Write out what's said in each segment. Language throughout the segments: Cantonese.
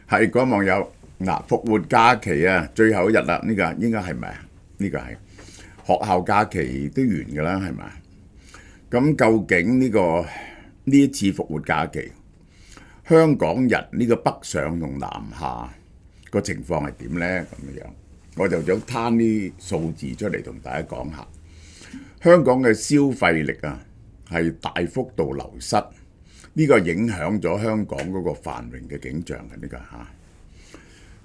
係嗰位網友嗱，復活假期啊，最後一日啦，呢個應該係咪啊？呢個係學校假期都完㗎啦，係咪？咁究竟呢一次復活假期，香港人呢個北上同南下個情況係點呢？咁樣我就想攤啲數字出嚟同大家講下，香港嘅消費力啊係大幅度流失，呢個影響咗香港嗰個繁榮嘅景象嘅呢個嚇。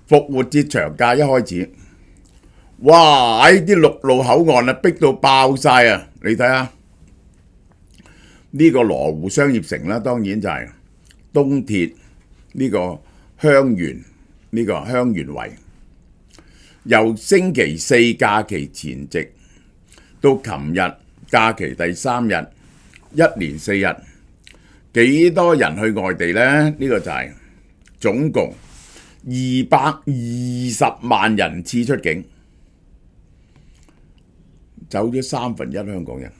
復活節長假一開始，哇！喺啲陸路口岸啊，逼到爆晒啊！你睇下呢個羅湖商業城啦，當然就係東鐵呢個香園圍，由星期四假期前夕到琴日假期第3日，一連4日，幾多人去外地呢？呢個就係總共220萬人次出境，走咗1/3香港人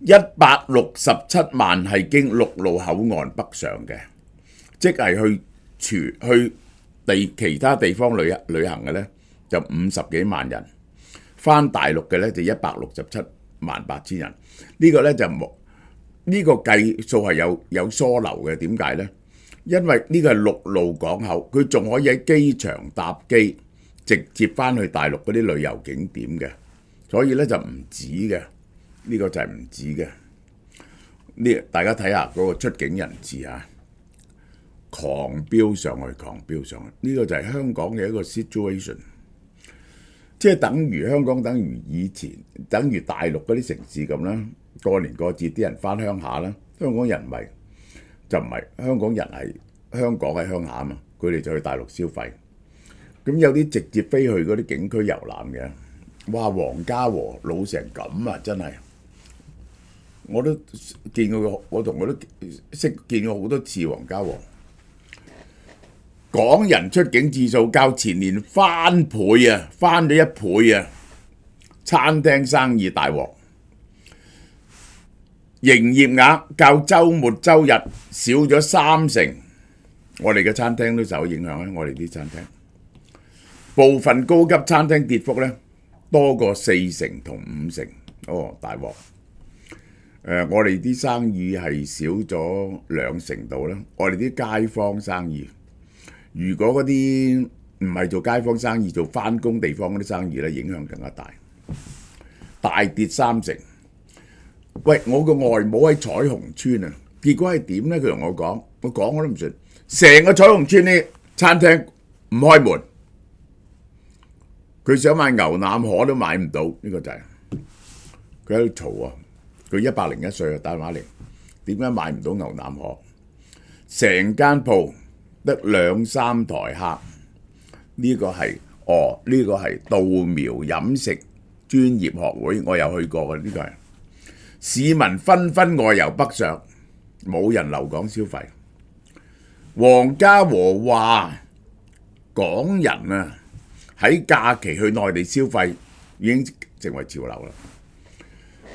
，167萬係經陸路口岸北上嘅，即係去其他地方旅行嘅呢，就50幾萬人，返大陸嘅呢，就167.8千人。呢個呢，就冇呢個計數係有疏漏嘅，點解呢？因為呢個係陸路港口，佢仲可以喺機場搭機直接返去大陸嗰啲旅遊景點嘅，所以呢就唔止嘅，呢個就係唔止嘅。大家睇下嗰個出境人次嚇，狂飆上去，呢個就係香港嘅一個 situation， 即係香港等於以前，等於大陸嗰啲城市咁啦。過年過節啲人返鄉下啦，香港人唔係。就唔係香港人，係香港喺鄉下啊嘛，佢哋就去大陸消費。咁有啲直接飛去嗰啲景區遊覽嘅，哇！黃家和老成咁啊，真係我都見過佢，我同佢都見過好多次黃家和。港人出境次數較前年翻倍啊，翻咗1倍啊！餐廳生意大鑊。營業額較週末週日少咗30%，我哋嘅餐廳都受影響啊！我哋啲餐廳部分高級餐廳跌幅呢多過40%同50%，哦，大鑊！我哋啲生意係少咗2成度啦。我哋啲街坊生意，如果嗰啲唔係做街坊生意，做返工地方嗰啲生意呢，影響更加大，大跌30%。喂，我個外母喺彩虹村啊，結果係點呢？佢同我講，我都唔信，成個彩虹村啲餐廳唔開門，佢想買牛腩河都買唔到，呢個就係佢喺度嘈啊！佢101歲啊，打電話嚟，點解買唔到牛腩河？成間鋪得2-3台客，呢個係稻苗飲食專業學會，我有去過嘅，呢個係。市民紛紛外遊北上，冇人留港消費。黃家和話：港人啊喺假期去內地消費已經成為潮流啦。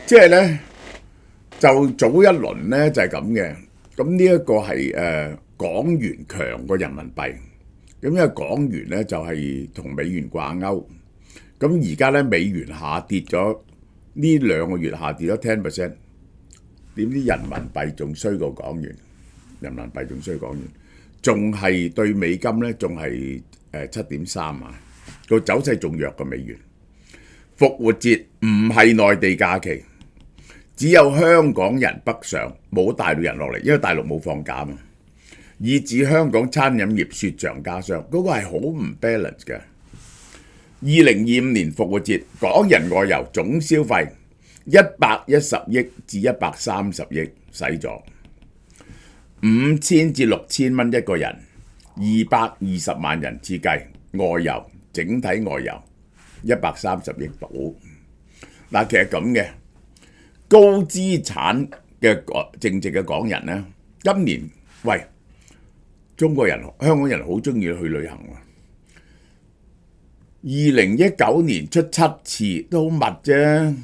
即係呢，就早一輪呢就係咁嘅。咁呢一個係港元強過人民幣，咁因為港元呢就係同美元掛鈎。咁而家呢，美元下跌咗。呢2個月下跌咗10%，點知人民幣仲衰過港元？仲係對美金呢，仲係7.3啊！個走勢仲弱過美元。復活節唔係內地假期，只有香港人北上，冇大陸人落嚟，因為大陸冇放假嘛。以致香港餐飲業雪上加霜，嗰個係好唔 balance 嘅。2025年復活節，港人外遊總消費110億至130億，使咗5000至6000蚊一個人，220萬人次計外遊，整體外遊130億到。嗱，其實咁嘅高資產嘅正直嘅港人呢，今年喂香港人好中意去旅行喎。2019年出7次都好密啫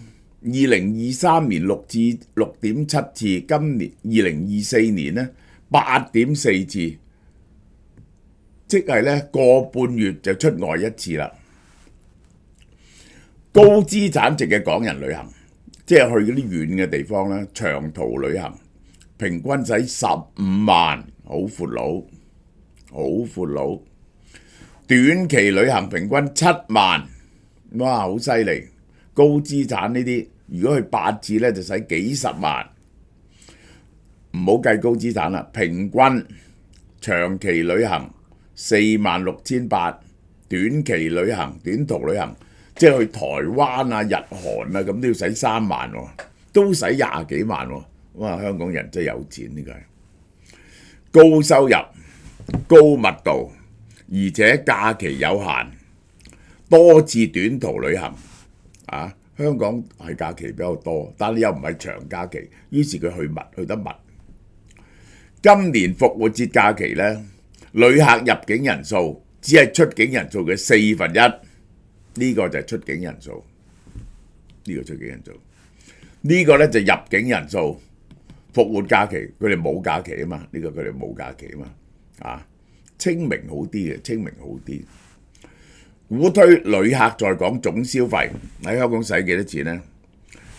，2023年6.7次，今年2024年呢8.4次，即係咧個半月就出外一次啦。高資產值嘅港人旅行，即係去嗰啲遠嘅地方咧，長途旅行，平均使15萬，好闊佬，好闊佬。短期旅行平均7萬，哇，好犀利！高資產呢啲，如果去8次咧，就使幾十萬。唔好計高資產啦，平均長期旅行46,800，短期旅行、短途旅行，即係去台灣啊、日韓啊，咁都要使3萬喎，都使20幾萬喎。哇！香港人真係有錢，呢個係高收入、高密度，而且假期有限，多次短途旅行啊！香港係假期比較多，但係又唔係長假期，於是佢去得密。今年復活節假期呢，旅客入境人數只係出境人數嘅1/4，呢個就係出境人數。呢個出境人數，呢個呢就入境人數。復活假期佢哋冇假期啊嘛，呢個佢哋冇假期啊嘛，啊，清明好啲嘅，清明好啲。鼓推旅客在港總消費喺香港使幾多錢呢？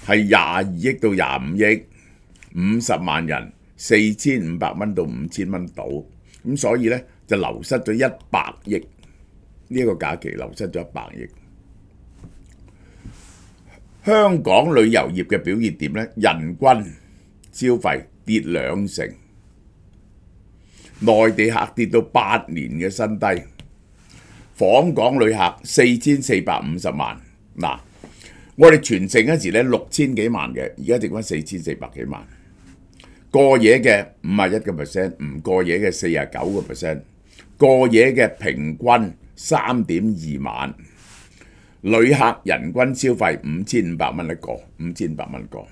係22億到25億，50萬人4500蚊到5000蚊到，咁所以呢，就流失咗100億，呢個假期流失咗100億。香港旅遊業嘅表現點呢？人均消費跌20%，內地客跌到8年嘅新低，訪港旅客4450萬。嗱，我哋全盛嗰時咧6000幾萬嘅，而家剩翻4400幾萬。過夜嘅51%，唔過夜嘅49%，過夜嘅平均3.2萬。旅客人均消費5500蚊一個，5500蚊一個。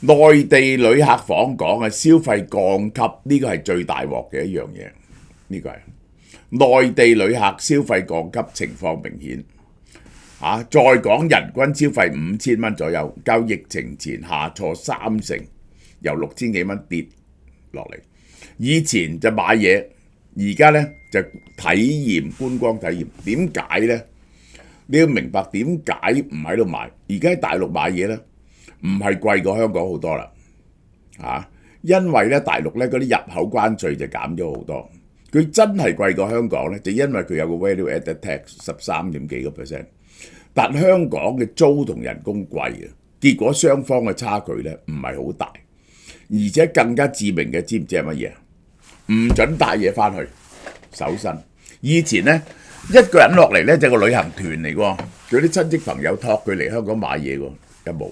內地旅客訪港嘅消費降級，呢個係最大鑊嘅一樣嘢。呢個係內地旅客消費降級情況明顯。在港人均消費5000蚊左右，較疫情前下挫30%，由6000幾蚊跌落嚟。以前就買嘢，而家呢就體驗觀光體驗。點解呢？你要明白點解唔喺度買？而家喺大陸買嘢呢，唔係貴過香港好多啦，因為咧大陸咧嗰啲入口關稅就減咗好多，佢真係貴過香港咧，就因為佢有個 value added tax 13點幾個 percent，但香港嘅租同人工貴啊，結果雙方嘅差距咧唔係好大，而且更加致命嘅，知唔知係乜嘢？唔準帶嘢翻去搜身。以前咧一個人落嚟咧就係個旅行團嚟喎，佢啲親戚朋友託佢嚟香港買嘢喎，一冇。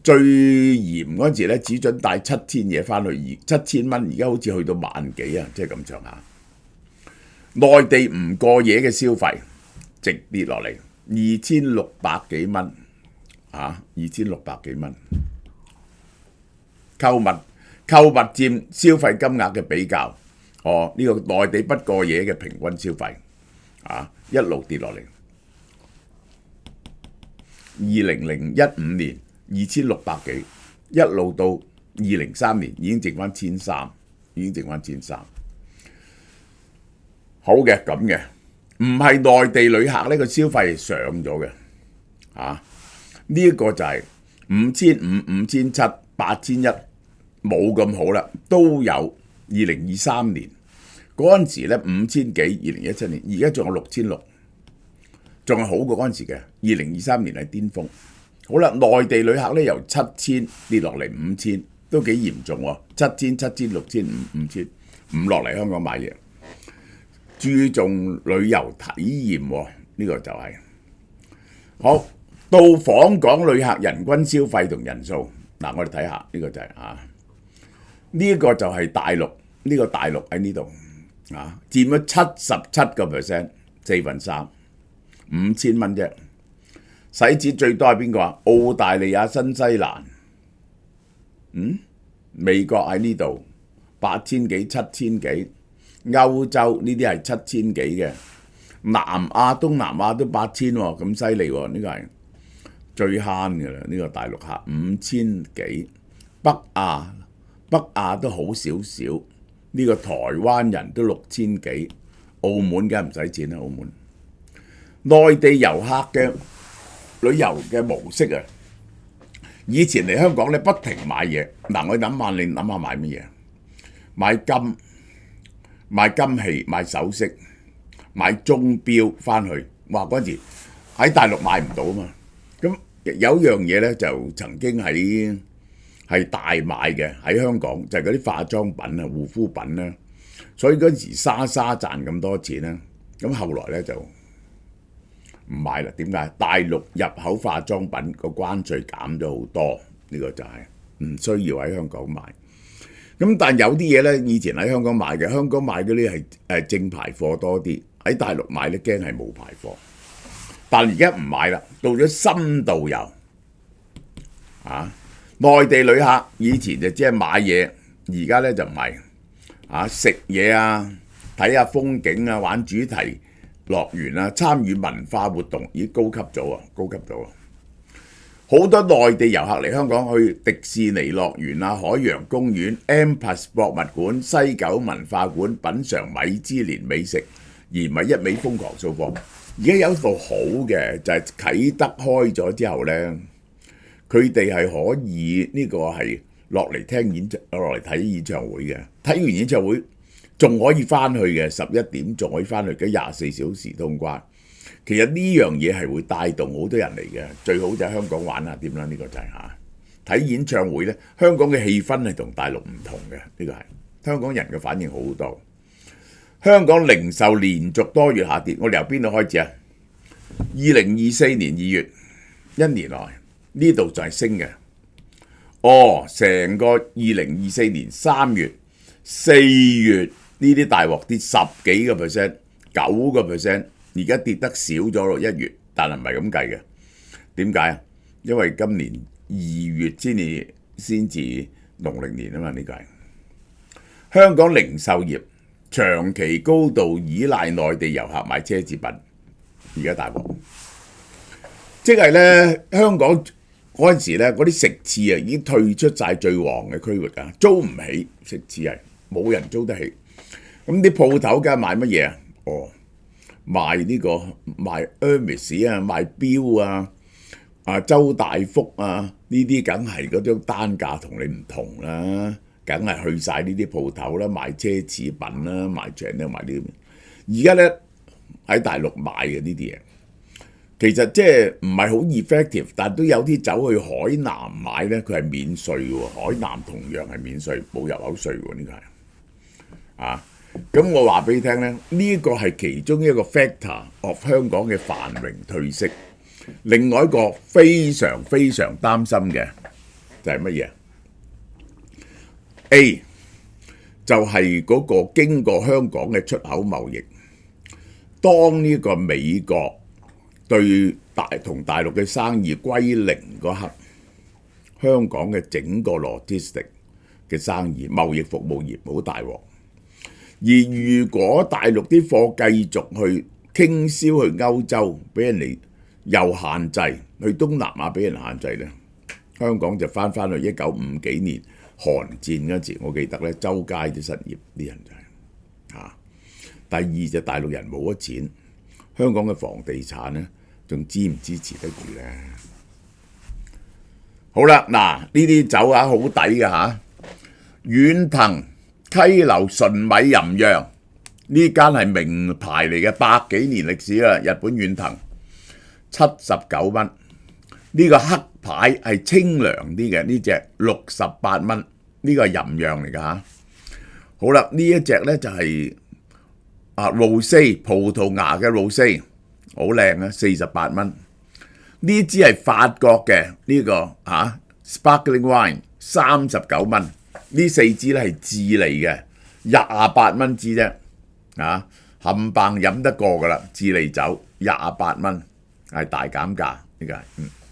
最嚴嗰陣時咧，只準帶7000嘢翻去，7000蚊，而家好似去到1萬幾啊，即係咁上下。內地唔過夜嘅消費直跌落嚟，2600幾蚊，2600幾蚊。購物佔消費金額嘅比較，呢個內地不過夜嘅平均消費，一路跌落嚟。2015年2600幾，一路到2003年已經剩翻1300，已經剩翻1300。好嘅，咁嘅，唔係內地旅客呢個消費上咗嘅，呢一個就係5500、5700、8100冇咁好啦，都有2023年嗰陣時咧5000幾，2017年而家仲有6600，仲係好過嗰陣時嘅。2023年係巔峰。好啦，內地旅客咧由7000跌落嚟5000，都幾嚴重喎。7000、6000、5000，唔落嚟香港買嘢，注重旅遊體驗喎，呢個就係。好，到訪港旅客人均消費同人數，嗱我哋睇下呢個就係呢一個就係大陸，呢個大陸喺呢度佔咗77%，4分3，5000蚊啫。使錢最多係邊個啊？澳大利亞、新西蘭，美國喺呢度8000幾、7000幾，歐洲呢啲係7000幾嘅，南亞、東南亞都8000喎，咁犀利喎，呢個係最慳嘅啦，呢個大陸客5000幾，北亞都好少少，呢個台灣人都6000幾，澳門梗係唔使錢啦。澳門內地遊客嘅旅遊嘅模式啊，以前嚟香港咧不停買嘢。嗱，我諗下你諗下買乜嘢？買金、買金器、買首飾、買鐘錶翻去。哇！嗰陣時喺大陸買唔到啊嘛。咁有樣嘢咧就曾經係大賣嘅喺香港，就係嗰啲化妝品啊、護膚品啦。所以嗰陣時莎莎賺咁多錢啦。咁後來咧就唔買啦。點解？大陸入口化妝品個關稅減咗好多，呢個就係唔需要喺香港買。咁但有啲嘢咧，以前喺香港買嘅，香港買嗰啲係正牌貨多啲，喺大陸買咧驚係冇牌貨。但而家唔買啦，到咗深度遊啊，內地旅客以前就只係買嘢，而家咧就唔係啊，食嘢啊，睇下風景啊，玩主題樂園啊，參與文化活動，已經高級咗啊，高級咗啊！好多內地遊客嚟香港去迪士尼樂園啊、海洋公園、M+ 博物館、西九文化館品嚐米芝蓮美食，而唔係一味瘋狂掃貨。而家有一度好嘅就係啟德開咗之後呢，佢哋係可以呢個係落嚟睇演唱會嘅，睇完演唱會仲可以翻去嘅11點仲可以翻去嘅24小時通關。其實呢樣嘢係會帶動好多人嚟嘅，最好就喺香港玩下點啦。呢個就係睇演唱會呢，香港嘅氣氛係同大陸唔同嘅，呢個係香港人嘅反應好多。香港零售連續多月下跌，我哋由邊度開始啊？2024年2月1年內呢度就係升嘅。成個2024年3月、4月呢啲大鑊跌10幾個 percent、9%，而家跌得少咗咯1月，但係唔係咁計嘅。點解啊？因為今年2月先至農曆年啊嘛，呢個係香港零售業長期高度依賴內地遊客買奢侈品，而家大鑊，即係咧香港嗰陣時咧，嗰啲食肆啊已經退出晒最旺嘅區域啊，租唔起食肆係冇人租得起。咁啲鋪頭梗係賣乜嘢啊？賣賣 Hermes 啊，賣錶啊，周大福啊，呢啲梗係嗰張單價同你唔同啦。梗係去晒呢啲鋪頭啦，賣奢侈品啦，賣Chanel賣呢啲。而家咧喺大陸買嘅呢啲嘢，其實即係唔係好 effective，但都有啲走去海南買咧，佢係免稅嘅喎。海南同樣係免稅，冇入口稅喎。呢個係咁我話俾你聽咧，呢個係其中一個 factor of 香港嘅繁榮退色。另外一個非常非常擔心嘅就係乜嘢？A 就係嗰個經過香港嘅出口貿易，當呢個美國對同大陸嘅生意歸零嗰刻，香港嘅整個 logistic 嘅生意、貿易服務業好大鑊。而如果大陸啲貨繼續去傾銷去歐洲，俾人哋又限制，去東南亞俾人限制咧，香港就翻去1950幾年韓戰嗰時，我記得咧周街都失業，啲人就係第二就大陸人冇咗錢，香港嘅房地產咧仲支唔支持得住咧？好啦，嗱呢啲酒好抵嘅嚇，遠騰溪流純米吟釀呢間係名牌嚟嘅，100幾年歷史啦，日本遠騰79蚊。呢個黑牌係清涼啲嘅，呢隻68蚊，呢個係吟釀嚟㗎嚇。好啦，呢一隻咧就係Rosé 葡萄牙嘅 Rosé，好靚啊，48蚊。呢支係法國嘅呢個Sparkling Wine 39蚊。呢4支咧係智利嘅28蚊支啫，冚唪唥飲得過㗎啦，智利酒28蚊係大減價，呢個係